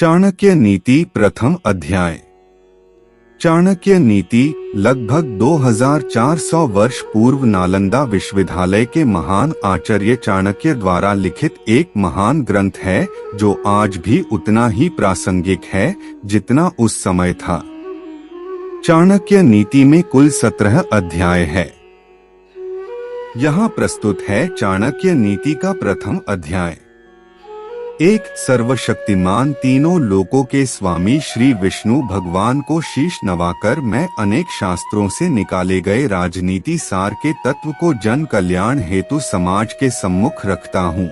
चाणक्य नीति प्रथम अध्याय। चाणक्य नीति लगभग 2400 वर्ष पूर्व नालंदा विश्वविद्यालय के महान आचार्य चाणक्य द्वारा लिखित एक महान ग्रंथ है, जो आज भी उतना ही प्रासंगिक है जितना उस समय था। चाणक्य नीति में कुल 17 अध्याय है। यहाँ प्रस्तुत है चाणक्य नीति का प्रथम अध्याय। एक सर्वशक्तिमान तीनों लोकों के स्वामी श्री विष्णु भगवान को शीश नवाकर मैं अनेक शास्त्रों से निकाले गए राजनीति सार के तत्व को जन कल्याण हेतु समाज के सम्मुख रखता हूँ।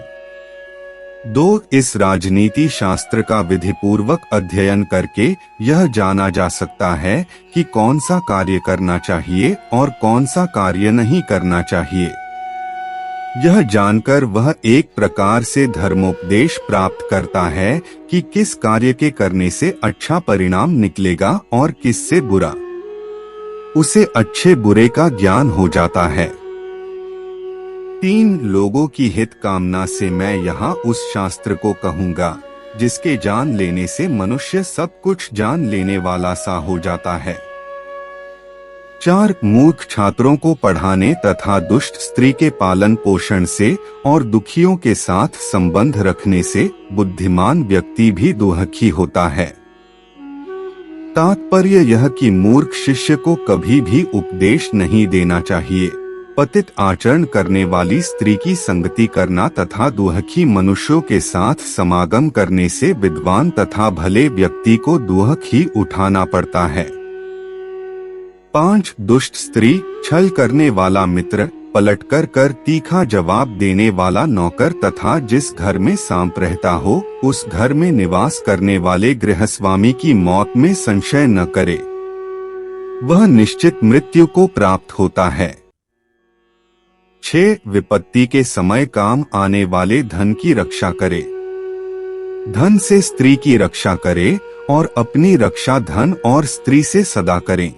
2. इस राजनीति शास्त्र का विधिपूर्वक अध्ययन करके यह जाना जा सकता है कि कौन सा कार्य करना चाहिए और कौन सा कार्य नहीं करना चाहिए। यह जानकर वह एक प्रकार से धर्मोपदेश प्राप्त करता है कि किस कार्य के करने से अच्छा परिणाम निकलेगा और किससे बुरा। उसे अच्छे बुरे का ज्ञान हो जाता है। 3 लोगों की हित कामना से मैं यहाँ उस शास्त्र को कहूँगा जिसके जान लेने से मनुष्य सब कुछ जान लेने वाला सा हो जाता है। 4 मूर्ख छात्रों को पढ़ाने तथा दुष्ट स्त्री के पालन पोषण से और दुखियों के साथ संबंध रखने से बुद्धिमान व्यक्ति भी दुखी होता है। तात्पर्य यह कि मूर्ख शिष्य को कभी भी उपदेश नहीं देना चाहिए। पतित आचरण करने वाली स्त्री की संगति करना तथा दुखी मनुष्यों के साथ समागम करने से विद्वान तथा भले व्यक्ति को दुख ही उठाना पड़ता है। 5 दुष्ट स्त्री, छल करने वाला मित्र, पलटकर कर तीखा जवाब देने वाला नौकर तथा जिस घर में सांप रहता हो उस घर में निवास करने वाले गृहस्वामी की मौत में संशय न करे, वह निश्चित मृत्यु को प्राप्त होता है। 6 विपत्ति के समय काम आने वाले धन की रक्षा करे, धन से स्त्री की रक्षा करे और अपनी रक्षा धन और स्त्री से सदा करें।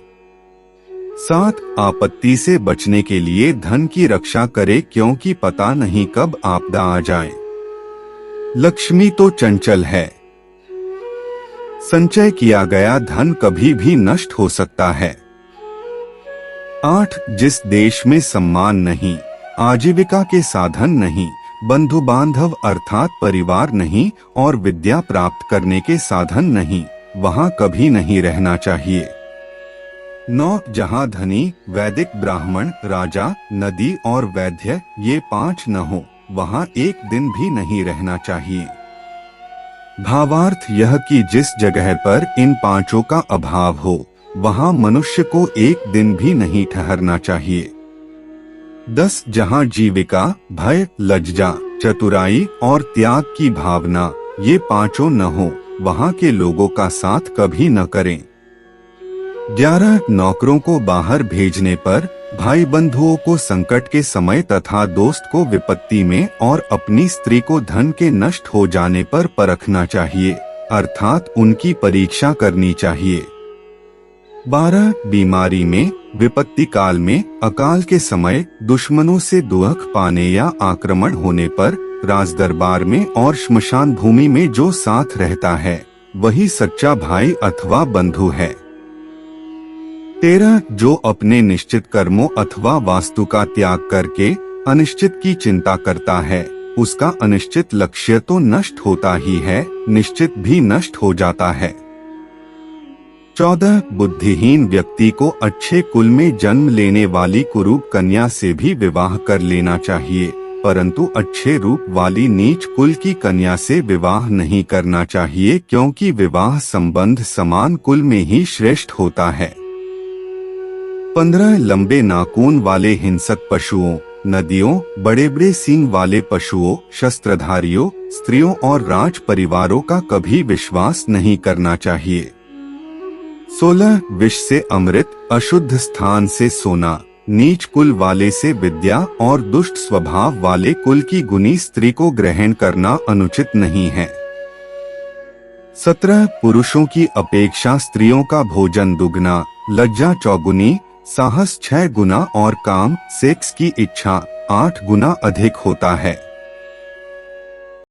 7 आपत्ति से बचने के लिए धन की रक्षा करे, क्योंकि पता नहीं कब आपदा आ जाए। लक्ष्मी तो चंचल है, संचय किया गया धन कभी भी नष्ट हो सकता है। 8 जिस देश में सम्मान नहीं, आजीविका के साधन नहीं, बंधु बांधव अर्थात परिवार नहीं और विद्या प्राप्त करने के साधन नहीं, वहाँ कभी नहीं रहना चाहिए। 9 जहाँ धनी, वैदिक, ब्राह्मण, राजा, नदी और वैद्य ये 5 न हो, वहाँ एक दिन भी नहीं रहना चाहिए। भावार्थ यह कि जिस जगह पर इन 5 का अभाव हो वहाँ मनुष्य को एक दिन भी नहीं ठहरना चाहिए। 10 जहाँ जीविका, भय, लज्जा, चतुराई और त्याग की भावना ये 5 न हो, वहाँ के लोगों का साथ कभी न करें। 11 नौकरों को बाहर भेजने पर, भाई बंधुओं को संकट के समय तथा दोस्त को विपत्ति में और अपनी स्त्री को धन के नष्ट हो जाने पर परखना चाहिए, अर्थात उनकी परीक्षा करनी चाहिए। 12 बीमारी में, विपत्ति काल में, अकाल के समय, दुश्मनों से दुख पाने या आक्रमण होने पर, राजदरबार में और श्मशान भूमि में जो साथ रहता है वही सच्चा भाई अथवा बंधु है। 13 जो अपने निश्चित कर्मों अथवा वास्तु का त्याग करके अनिश्चित की चिंता करता है, उसका अनिश्चित लक्ष्य तो नष्ट होता ही है, निश्चित भी नष्ट हो जाता है। 14 बुद्धिहीन व्यक्ति को अच्छे कुल में जन्म लेने वाली कुरूप कन्या से भी विवाह कर लेना चाहिए, परंतु अच्छे रूप वाली नीच कुल की कन्या से विवाह नहीं करना चाहिए, क्योंकि विवाह संबंध समान कुल में ही श्रेष्ठ होता है। 15 लंबे नाखून वाले हिंसक पशुओं, नदियों, बड़े बड़े सींग वाले पशुओं, शस्त्रधारियों, स्त्रियों और राज परिवारों का कभी विश्वास नहीं करना चाहिए। 16 विष से अमृत, अशुद्ध स्थान से सोना, नीच कुल वाले से विद्या और दुष्ट स्वभाव वाले कुल की गुनी स्त्री को ग्रहण करना अनुचित नहीं है। 17 पुरुषों की अपेक्षा स्त्रियों का भोजन दुगना, लज्जा 4 साहस 6 गुना और काम, सेक्स की इच्छा 8 गुना अधिक होता है।